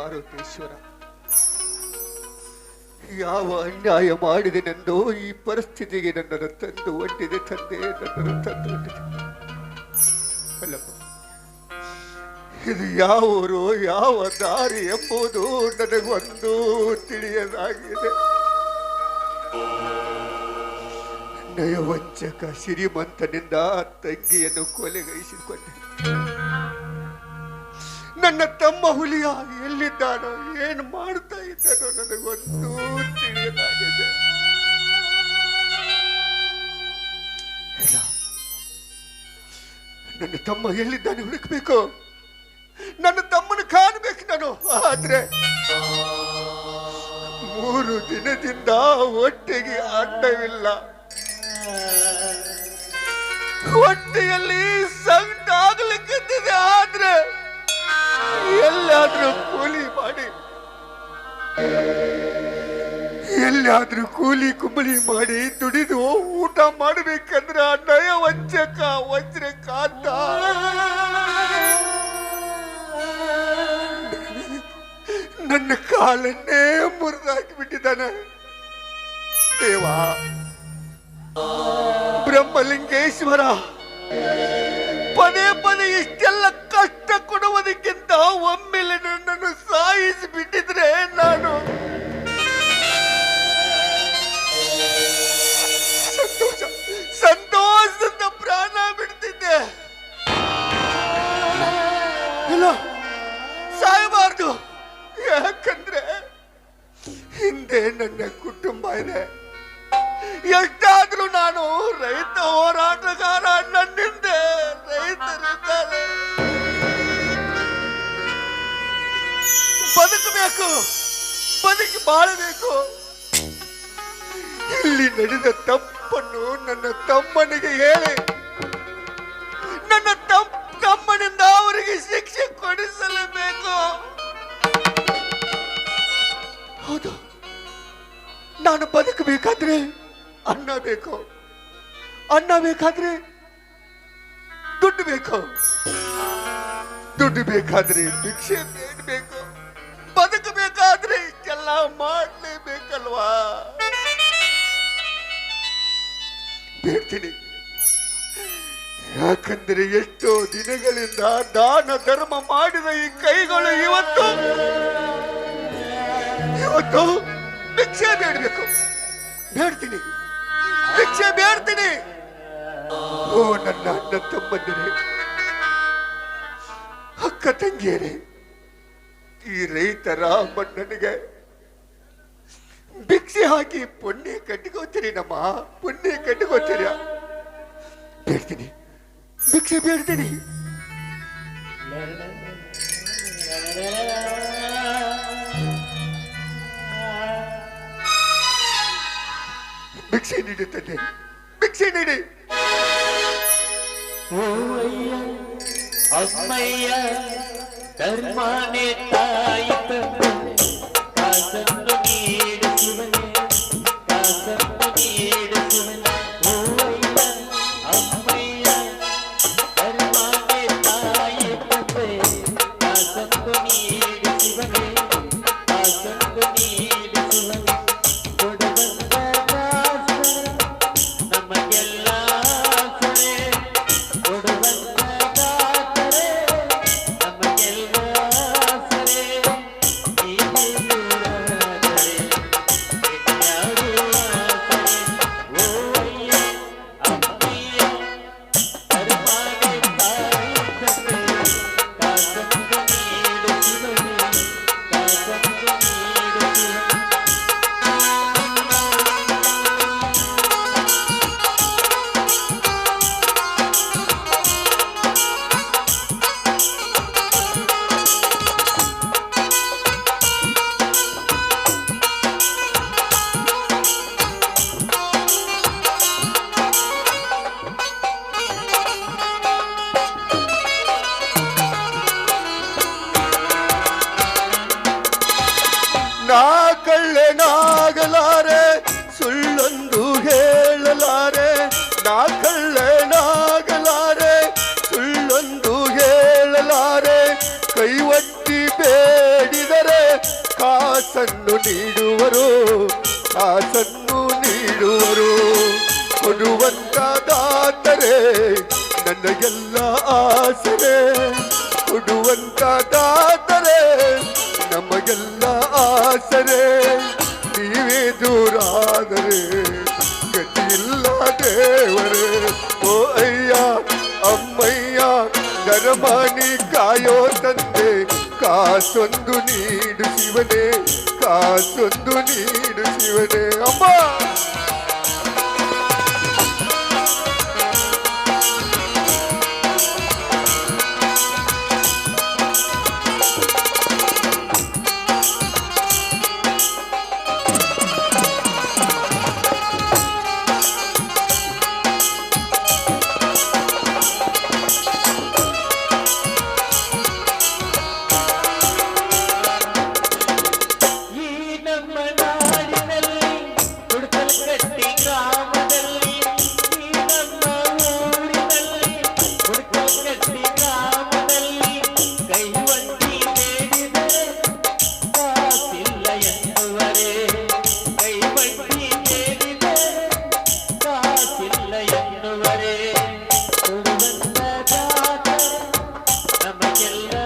ಮಾರುತೇಶ್ವರ, ಯಾವ ಅನ್ಯಾಯ ಮಾಡಿದೆನೆಂದು ಈ ಪರಿಸ್ಥಿತಿಗೆ ನನ್ನನ್ನು ತಂದು ಒಡ್ಡಿದೆ ತಂದೆ, ನನ್ನನ್ನು ತಂದು ಒಡ್ಡಿದೆ. ಅಲ್ಲಪ್ಪ, ಇದು ಯಾವ ಊರು, ಯಾವ ದಾರಿ ಎಂಬುದು ನನಗೊಂದು ತಿಳಿಯದಾಗಿದೆ. ನಯವಂಚಕ ಶ್ರೀಮಂತನಿಂದ ತಂಗಿಯನ್ನು ಕೊಲೆಗೈಸಿಕೊಂಡೆ. ನನ್ನ ತಮ್ಮ ಹುಲಿಯ ಎಲ್ಲಿದ್ದಾನೋ, ಏನು ಮಾಡ್ತಾ ಇದ್ದಾನೋ ನನಗೊಂದು ತಿಳಿಯಲಾಗಿದೆ. ನನ್ನ ತಮ್ಮ ಎಲ್ಲಿದ್ದಾನೆ ಹುಡುಕಬೇಕು, ನನ್ನ ತಮ್ಮನ ಕಾಣಬೇಕು ನಾನು. ಆದ್ರೆ 3 ದಿನದಿಂದ ಹೊಟ್ಟೆಗೆ ಅನ್ನವಿಲ್ಲ, ಹೊಟ್ಟೆಯಲ್ಲಿ ಸಂಕಟ ಆಗ್ಲಿಕ್ಕಿದೆ. ಆದ್ರೆ ಎಲ್ಲಾದ್ರೂ ಕೂಲಿ ಕುಂಬಳಿ ಮಾಡಿ ದುಡಿದು ಊಟ ಮಾಡಬೇಕಂದ್ರ ನಯ ವಂಚಕ ವಜ್ರಕಾಂತ ನನ್ನ ಕಾಲನ್ನೇ ಮುರಿದಾಕಿಬಿಟ್ಟಿದ್ದಾನೆ. ದೇವಾ, ಬ್ರಹ್ಮಲಿಂಗೇಶ್ವರ, ಪದೇ ಪದೇ ಇಷ್ಟೆಲ್ಲ ಕಷ್ಟ ಕೊಡುವುದಕ್ಕಿಂತ ಒಮ್ಮೆಲೆ ನನ್ನನ್ನು ಸಾಯಿಸಿಬಿಟ್ಟಿದ್ರೆ ನಾನು ಸಂತೋಷದಿಂದ ಪ್ರಾಣ ಬಿಡ್ತಿದ್ದೆ. ಇಲ್ಲ, ಸಾಯಬಾರ್ದು. ಯಾಕಂದ್ರೆ ಹಿಂದೆ ನನ್ನ ಕುಟುಂಬ ಇದೆ. ಎಷ್ಟಾದ್ರೂ ನಾನು ರೈತ ಹೋರಾಟಗಾರ, ನನ್ನಿಂದೆ ರೈತರಿದ್ದಾರೆ. ಬದುಕಬೇಕು, ಬದುಕಿ ಬಾಳಬೇಕು. ಇಲ್ಲಿ ನಡೆದ ತಪ್ಪನ್ನು ನನ್ನ ತಮ್ಮನಿಗೆ ಹೇಳಿ ನನ್ನ ತಮ್ಮನಿಂದ ಅವರಿಗೆ ಶಿಕ್ಷೆ ಕೊಡಿಸಲೇಬೇಕು. ಹೌದು, ನಾನು ಬದುಕಬೇಕಾದ್ರೆ ಅನ್ನ ಬೇಕು, ಅನ್ನ ಬೇಕಾದ್ರೆ ದುಡ್ಡು ಬೇಕು, ದುಡ್ಡು ಬೇಕಾದ್ರೆ ಭಿಕ್ಷೆ ಬೇಡಬೇಕು, ಬದುಕಬೇಕಾದ್ರೆ ಇಷ್ಟೆಲ್ಲ ಮಾಡಲೇಬೇಕಲ್ವಾ? ಬೇಡ್ತೀನಿ. ಯಾಕಂದ್ರೆ ಎಷ್ಟೋ ದಿನಗಳಿಂದ ದಾನ ಧರ್ಮ ಮಾಡಿದ ಈ ಕೈಗಳು ಇವತ್ತು ಭಿಕ್ಷೆ ಬೇಡಬೇಕು. ಬೇಡ್ತೀನಿ, ಭಿಕ್ಷೆ ಬೇಡ್ತೀನಿ. ಓ ನನ್ನ ಅಣ್ಣ ತಮ್ಮಂದಿರೇ, ಅಕ್ಕ ತಂಗಿಯರೇ, ಈ ರೈತರ ಮಣ್ಣನಿಗೆ ಭಿಕ್ಷೆ ಹಾಕಿ ಪುಣ್ಯ ಕಟ್ಟಿಕೋತೀರಿ, ನಮ್ಮ ಪುಣ್ಯ ಕಟ್ಟಿಕೋತೀರ. ಬೇಡ್ತೀನಿ, ಭಿಕ್ಷೆ ಬೇಡ್ತೀನಿ. ಭಿಕ್ಷೆ ನೀಡುತ್ತದೆ, ಭಿಕ್ಷೆ ನೀಡಿ. ಅಮ್ಮಯ್ಯ ಧರ್ಮನೇ ತಾಯಿ ಕಾಸನ್ನು ನೀಡಿಸುವನೆ, ಕಾಸನ್ನು ನೀಡಿಸುವನೆ. ಅಮ್ಮಯ್ಯ ಧರ್ಮನೇ ತಾಯಿ ಕಾಸನ್ನು ನೀಡಿಸುವನೆ, ಕಾಸನ್ನು ನೀಡಿಸುವನೆ. ನಾ ಕಳ್ಳನಾಗಲಾರೆ, ಸುಳ್ಳೊಂದು ಹೇಳಲಾರೆ. ನಾ ಕಳ್ಳನಾಗಲಾರೆ, ಸುಳ್ಳೊಂದು ಹೇಳಲಾರೆ. ಕೈ ಒತ್ತಿ ಬೇಡಿದರೆ ಕಾಸನ್ನು ನೀಡುವರು, ಕಾಸನ್ನು ನೀಡುವರು. ಕೊಡುವಂತಾದರೆ ನನಗೆಲ್ಲ ಆಸರೆ, ಕೊಡುವಂತಾದರೆ ನಮಗೆಲ್ಲ ಆಸರೆ. ನೀವೇ ದೂರಾದರೆ ಗತಿಯಿಲ್ಲ ದೇವರೇ. ಓ ಅಯ್ಯ ಅಮ್ಮಯ್ಯ ಧರ್ಮಾನಿ ಕಾಯೋ ತಂದೆ, ಕಾಸೊಂದು ನೀಡು ಶಿವನೇ, ಕಾಸೊಂದು ನೀಡು ಶಿವನೇ. ಅಮ್ಮ ನಮಗೆಲ್ಲ